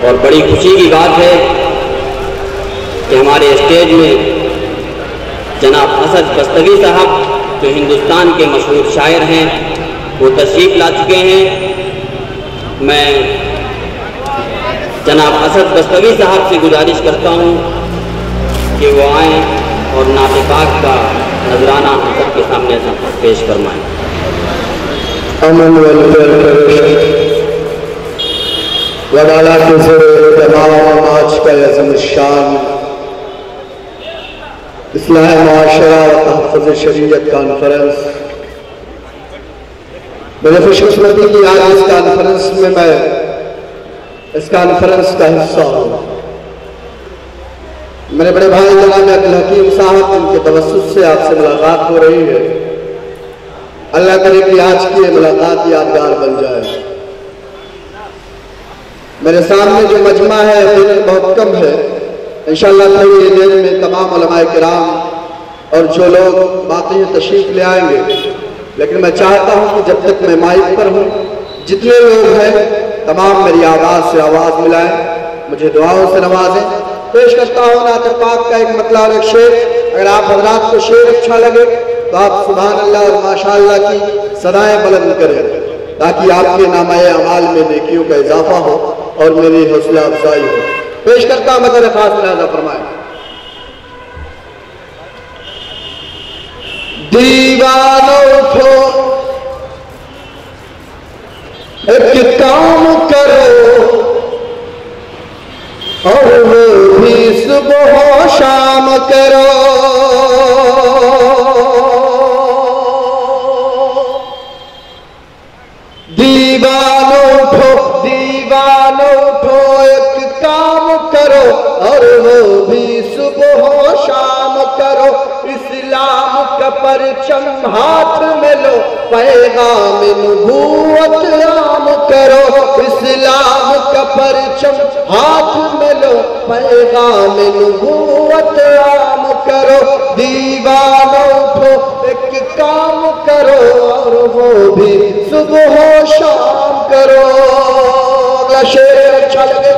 और बड़ी खुशी की बात है कि हमारे स्टेज में जनाब असद बस्तवी साहब जो हिंदुस्तान के मशहूर शायर हैं वो तशरीफ़ ला चुके हैं। मैं जनाब असद बस्तवी साहब से गुजारिश करता हूँ कि वो आएँ और नात पाक का नजराना हम सबके सामने पेश फरमाएँ। अमन वडाला के तमाम आज का यज़म शान इस्लाह मुआशरा व तहफ़्फ़ुज़ शरीयत कॉन्फ्रेंस, मेरे खुशकिस्मती की आज इस कॉन्फ्रेंस में मैं इस कॉन्फ्रेंस का हिस्सा हूँ। मेरे बड़े भाई जनाब अब्दुल हकीम साहब, इनके तवस्सुत से आपसे मुलाकात हो रही है। अल्लाह करे कि आज की ये मुलाकात यादगार बन जाए। मेरे सामने जो मजमा है दिन बहुत कम है, इंशाअल्लाह थोड़ी देर में तमाम उलमाए किराम और जो लोग बाकी तशरीफ ले आएंगे, लेकिन मैं चाहता हूं कि जब तक मैं माइक पर हूं जितने लोग हैं तमाम मेरी आवाज़ से आवाज़ मिलाएं, मुझे दुआओं से नवाजें। पेश करता हूँ नात पाक का एक मतला और एक शेर। अगर आप हजरात को शेर अच्छा लगे तो आप सुभान अल्लाह और माशाअल्लाह की सदाएं बुलंद करें, ताकि आपके नामाए अमाल में नेकियों का इजाफा हो और मेरी हौसला अफजाई हो। पेश करता मगर खास लिहाजा फरमाए। दीवानों को एक काम करो और वो भी सुबह शाम करो। दीवानों को एक काम करो और वो भी सुबह शाम करो। इस्लाम का परचम हाथ में लो, पैगाम नबूवत आम करो। इस्लाम का परचम हाथ में लो, पैगाम नबूवत आम करो। दीवानों को एक काम करो और वो भी सुबह शाम करो। अगला शेर अच्छा लगे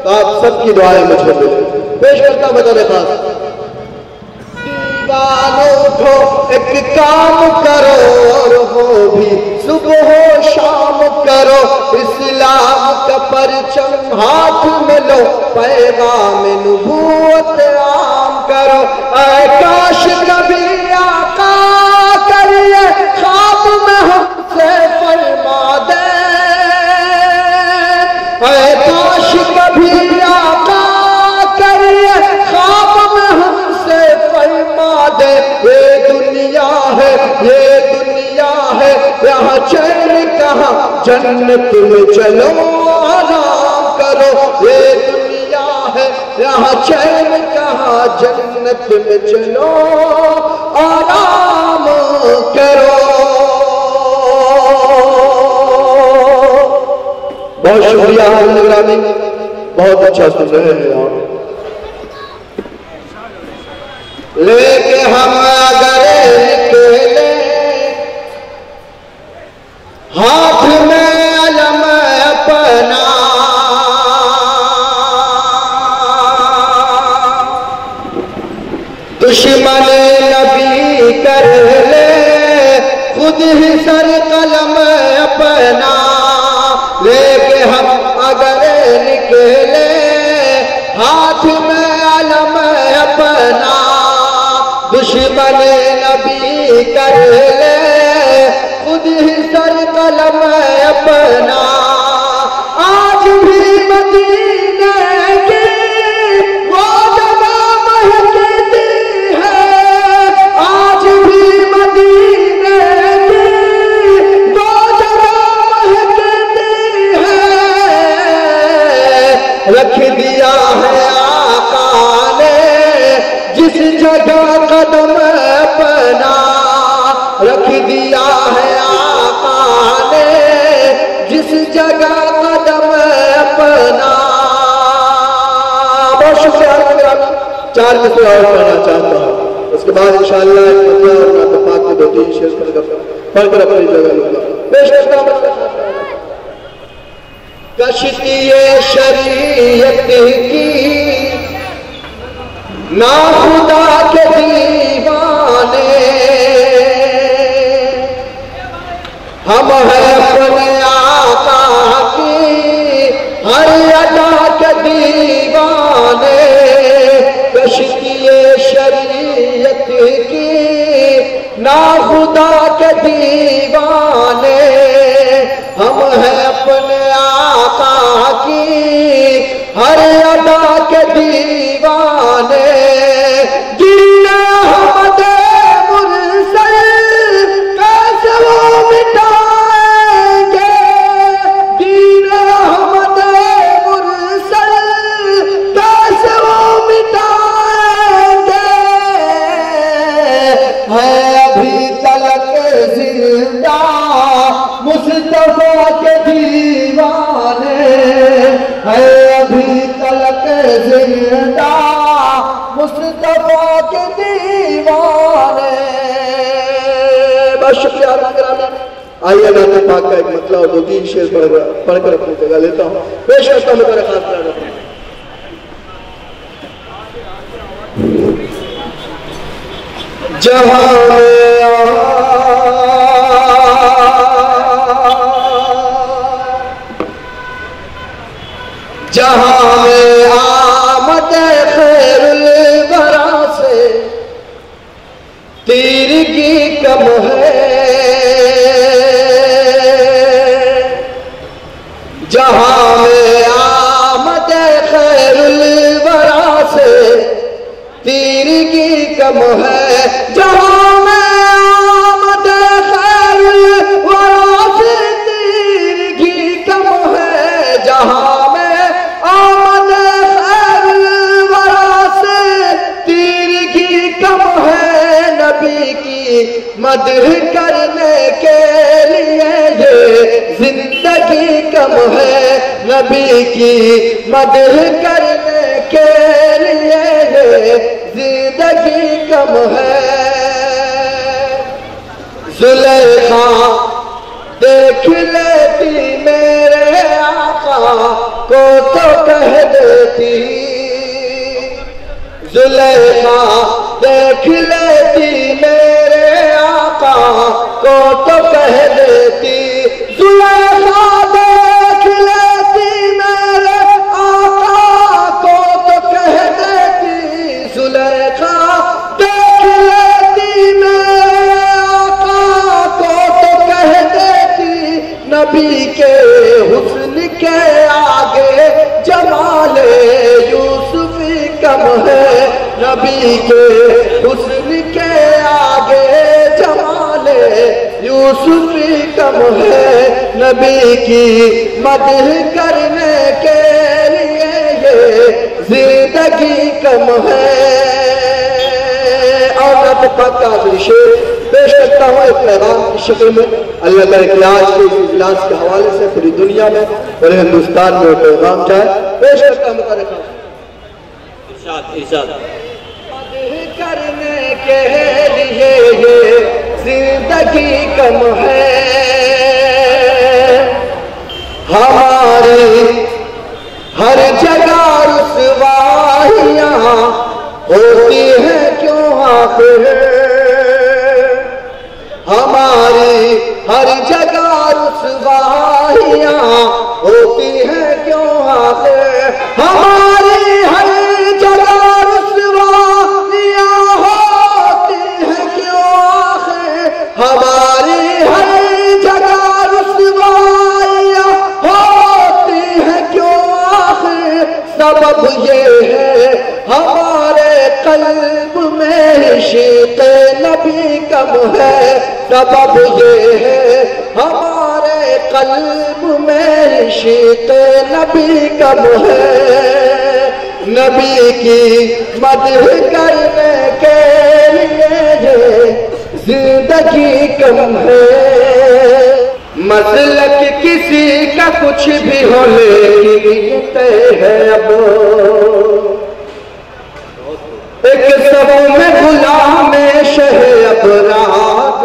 तो आप सबकी दुआएं मुझे मिले। पेश करता बता खास। दीवानों को एक काम करो और वो भी सुबह शाम करो। इस्लाम का परचम हाथ में लो, पैगाम नबूवत आम करो। ऐ काश कभी आका करिए ख्वाब में हमसे फरमा दे। ऐ काश कभी आका करिए ख्वाब में हमसे फरमा दे। ये दुनिया है, ये दुनिया है, यहाँ चैन कहाँ, जन्नत में चलो आराम करो। ये दुनिया है, यहाँ चैन कहाँ, जन्नत में चलो आराम करो। बहुत शुक्रिया निगरानी, बहुत अच्छा सुन रहे हैं आप। लेके हम अगर निकले हाथ में अलम अपना, दुश्मन नबी कर ले खुद ही सर कलम अपना। लेके हम अगर निकले हाथ में अलम अपना, दुश्मन नबी कर ले खुद ही सर कलम अपना। आज भी मदीने की वो जगह महकती है। आज भी मदीने की वो जगह महकती है। रख दिया है आका ने जिस जगह कदम अपना। रख दिया है आका ने जिस जगह कदम अपना। बहुत शुक्रिया। 4 मिसरे और पढ़ना चाहता हूँ, उसके बाद इंशाअल्लाह एक दो तीन शेर पढ़कर अपनी जगह लूंगा। पेश करता हूं कश्ती शरीयत की ना खुदा के दीवाने, हम हैं अपने आका की हर अदा के दीवाने। कश्ती शरीयत की ना खुदा के दीवाने, हम हैं अपने आका की हर अदा के दीवाने। जिन्ना हमद मुरसल कैसे वो मिटाएंगे, जिन्ना हमद मुरसल कैसे वो मिटाएंगे। है अभी तलक जिंदा मुस्तफा के दीवाने, है अभी तलक जिंदा मुस्तफा के दीवाने। बस शुक्रिया। आइए नाते पाक का एक मतलब और दो तीन शेर पढ़कर अपनी जगह लेता हूँ। पेश करता हूँ मेरा खास प्यार। जहां जहां में आमद खैरुल वरा से तीरगी कम है, जहां में आमद खैरुल वरा से तीरगी कम है, जहां में आमद खैरुल वरा से तीरगी कम है, जहां मदह करने के लिए ये जिंदगी कम है। नबी की मदह करने के लिए ये जिंदगी कम है। जुलेखा देख लेती मेरे आका को तो कह देती, जुलेखा देख लेती मेरे आका को तो कह देती, जुलेखा देख लेती मेरे आका को तो कह देती, जुलेखा देख लेती मेरे आका को तो कह देती। नबी के हुस्न के आगे जमाले यूसुफी कम है, नबी के हुस्न के आगे जमाले यूसुफी कम है। नबी की मदह करने के लिए ये जिंदगी कम है। और मैं पक्का शेर पेश करता हूँ एक पैगाम की शक्ल में। अल्लाह ताला की आज के इस इजलास के हवाले से पूरी दुनिया में और हिंदुस्तान में पैगाम जाए। पेश करता हूँ करने के लिए ये जिंदगी कम है, हमारी हर जगह रुसवाइयां होती हैं क्यों आखिर, हमारी हर जगह रुसवाइयां होती हैं क्यों आखिर, हमारी हर जगह रुसवाइयां होती हैं क्यों आखिर, हमारी हर जगह रुसवाइयां होती हैं क्यों आखिर। सबब ये है हमारे कल्ब में इश्क़ नबी कम है, सबब ये है हमारे कल्ब में इश्क़ नबी कम है। नबी की मदह करने के लिए जिंदगी कम है। मसलक किसी का कुछ भी हो लेकिन तय है अब, एक सब में गुलाम शह अबरार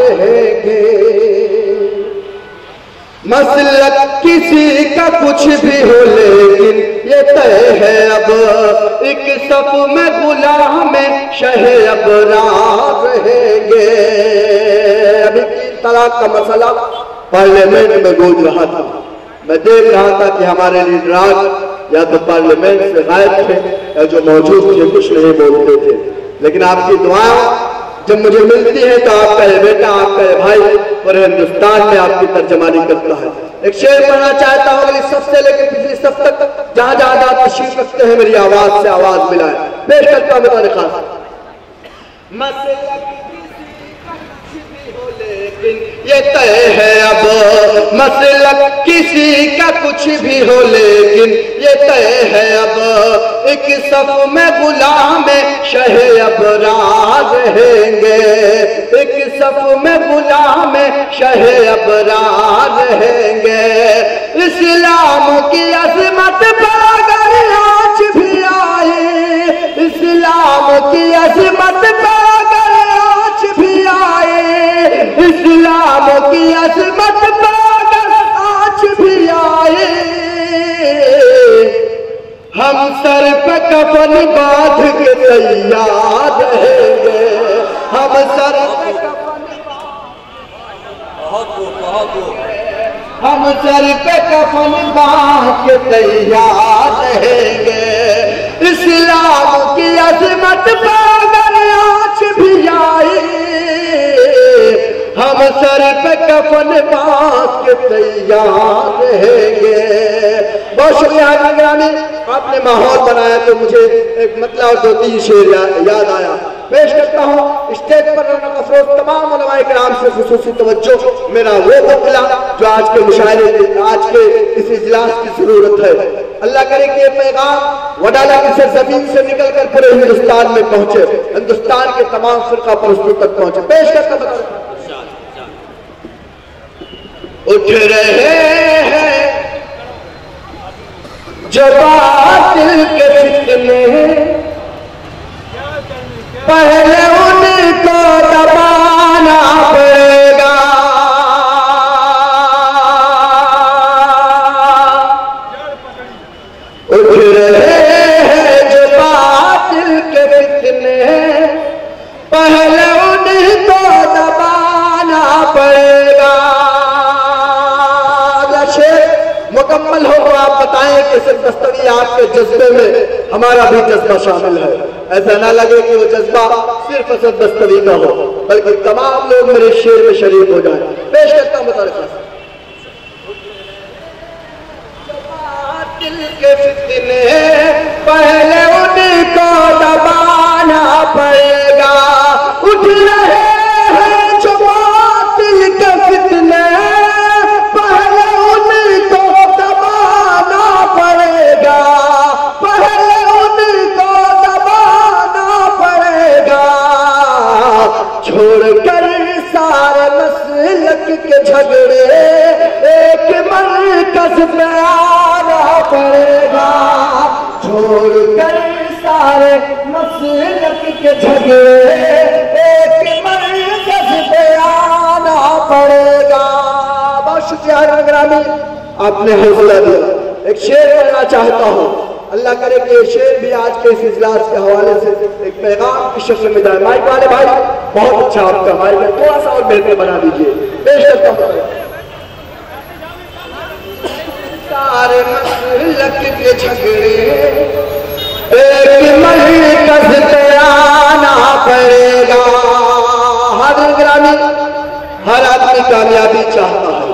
मसलक किसी का कुछ भी हो लेकिन ये तय है अब एक सफ में गुलाम में शहे अबरार रहेंगे। अभी 3 तलाक का मसला पार्लियामेंट में गूंज रहा था। मैं देख रहा था कि हमारे लीडरान या तो पार्लियामेंट से गायब थे या जो मौजूद थे कुछ नहीं बोलते थे, लेकिन आपकी दुआएं जब मुझे मिलती है तो आपका ये बेटा, आपका ये भाई पूरे हिंदुस्तान में आपकी तर्जमानी करता है। एक शेर पढ़ना चाहता हूँ, अगली सफ से लेकर पिछली सफ तक जहां जहां तशरीफ रखते हैं मेरी आवाज से आवाज मिलाए। पेश करता हूँ मेरा खास। ये तय है अब मसलक किसी का कुछ भी हो लेकिन ये तय है अब एक सफ में गुलाम में शहे अबरार रहेंगे। एक सफ में गुलाम में शहे अबरार रहेंगे। इस्लाम की अजमत पर अगर आज भी आए, इस्लाम की अजमत पर अगर आज भी आए, इस्लाम की अजमत पर आज भी आए, हम सर पे कफन बांध के तैयार रहेंगे। हम सर पे हम सर पे कफन बांध के तैयार रहेंगे। इस्लाम की अजमत पर अगर आज भी आए, हम सर पे कफन बांध के तैयार रहेंगे। बहुत शुक्रिया निगरानी, आपने माहौल बनाया तो मुझे एक मतलब और 2-3 शेर याद आया। पेश करता हूँ स्टेज पर रौनक अफरोज तमाम उलमाए किराम से खुसूसी तवज्जो मेरा वो बतला जो आज के मुशायरे, आज के इस इजलास की जरूरत है। अल्लाह करे कि ये पैगाम वडाला की सरजमीन से निकलकर पूरे हिंदुस्तान में पहुंचे, हिंदुस्तान के तमाम फिरका परस्तों तक पहुंचे। पेश करता हूँ। उठ रहे हैं जो बातिल के फितने, पहले उनको दबाना पड़ेगा। उठ रहे हैं जो बातिल के फितने, पहले उनको दबाना पड़ेगा। मुकम्मल हो तो आप बताएं कि सिर्फ दस्तगी आपके जज्बे में हमारा भी जज्बा शामिल है। ऐसा ना लगे कि वो जज्बा सिर्फ असद दस्तगी का हो, बल्कि तमाम लोग मेरे शेर में शरीक हो जाए। पेश करता हूं दिल के फितने, पहले उनको दबाना पड़ेगा। उठ रहे हैं जो दिल के फितने, पहले उनको दबाना पड़ेगा। पहले उनको दबाना पड़ेगा। छोड़कर सारे मसलक के झगड़े एक मरकज पे आना पड़ेगा। छोड़कर सारे मसलक के झगड़े एक मरकज पे आना पड़ेगा। बहुत शुक्रिया ग्रामी, आपने हौसला दिया। एक शेर पढ़ना चाहता हूँ, अल्लाह करे कि ये शेर भी आज के इस इजलास के हवाले से एक पैगाम की शक्ल में जाए। माइक वाले भाई बहुत अच्छा आपका माइक है, थोड़ा सा और बेहतर बना दीजिए। पेश करता हूँ। सारे मसलक के झगड़े एक मरकज पे आना पड़ेगा। हर ग्रामी, हर आदमी कामयाबी चाहता है,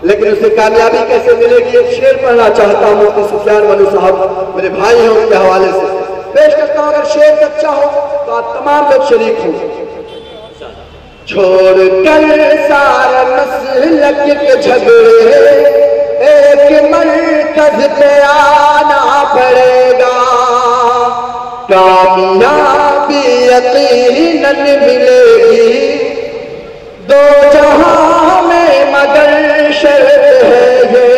लेकिन उसे कामयाबी कैसे मिलेगी? एक शेर पढ़ना चाहता हूँ कि सुफियान वाले साहब मेरे भाई हैं, उनके हवाले से पेश करता हूँ। अगर शेर सच्चा हो तो आप तमाम लोग शरीक हों। छोड़ कर सारे मसलक के झगड़े एक मरकज पे आना पड़ेगा। कामयाबी यकीनन मिलेगी दो जहां में, मगर शर्त है ये।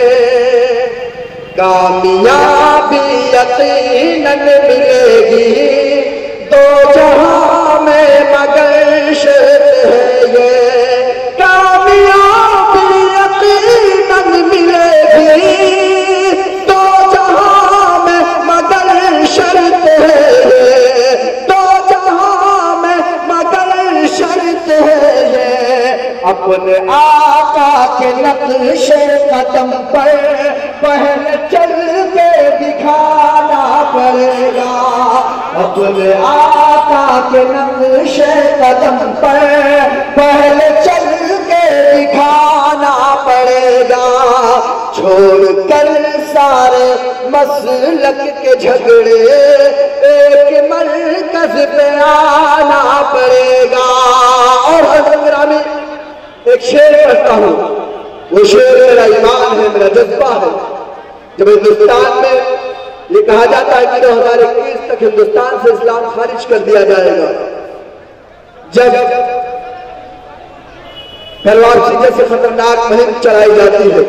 कामयाबी यकीनन मिलेगी दो जहां में, मगर शर्त है ये। कामयाबी यकीनन अपने आका के नक्शे कदम पर पहले चल के दिखाना पड़ेगा। अपने आका के नक्शे कदम पर पहले चल के दिखाना पड़ेगा। छोड़कर सारे मसलक के झगड़े एक मरकज पे आना पड़ेगा। और हज़रत में एक शेर पढ़ता हूँ, वो शेर मेरा ईमान है, मेरा जज्बा है। जब हिंदुस्तान में ये कहा जाता है कि 2021 तक हिंदुस्तान से इस्लाम खारिज कर दिया जाएगा, जब तलवार सीने से खतरनाक मुहिम चलाई जाती है,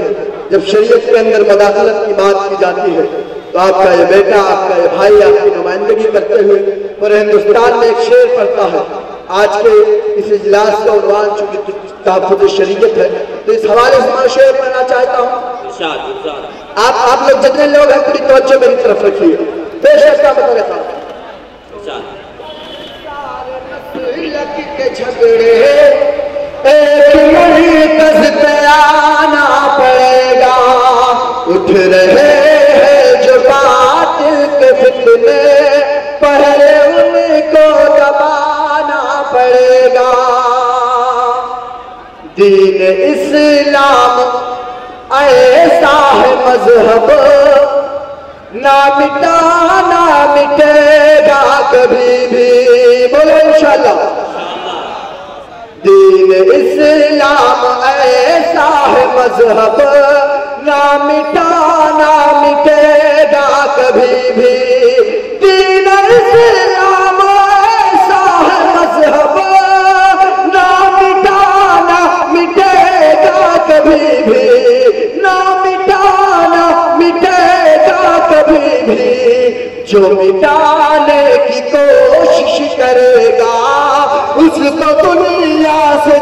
जब शरीयत के अंदर मदाखलत की बात की जाती है, तो आपका ये बेटा, आपका ये भाई आपकी नुमाइंदगी करते हुए पूरे हिंदुस्तान में एक शेर पढ़ता है। आज के इस इजलास का उन्वान चूंकि तहफ़्फ़ुज़ शरीयत है, तो इस हवाले से मैं शेर पढ़ना चाहता हूँ। आप लोग जितने लोग हैं पूरी तवज्जो मेरी तरफ रखिए। पेश का मतलब के झगड़े एक मरकज पे आना पड़ेगा। उठ रहे हैं जो बातिल के फितने, पहले उनको दबाना पड़ेगा। दीन इस्लाम ऐसा है मजहब, ना मिटा ना मिटेगा कभी भी। बोलो इंशाअल्लाह। दीन इस्लाम ऐसा है मजहब, ना मिटा ना मिटेगा कभी भी। दीन इस्लाम ऐसा है मजहब, ना मिटा ना मिटेगा कभी भी, ना मिटा ना मिटेगा कभी भी। जो मिटाने की कोशिश करेगा उसको दुनिया से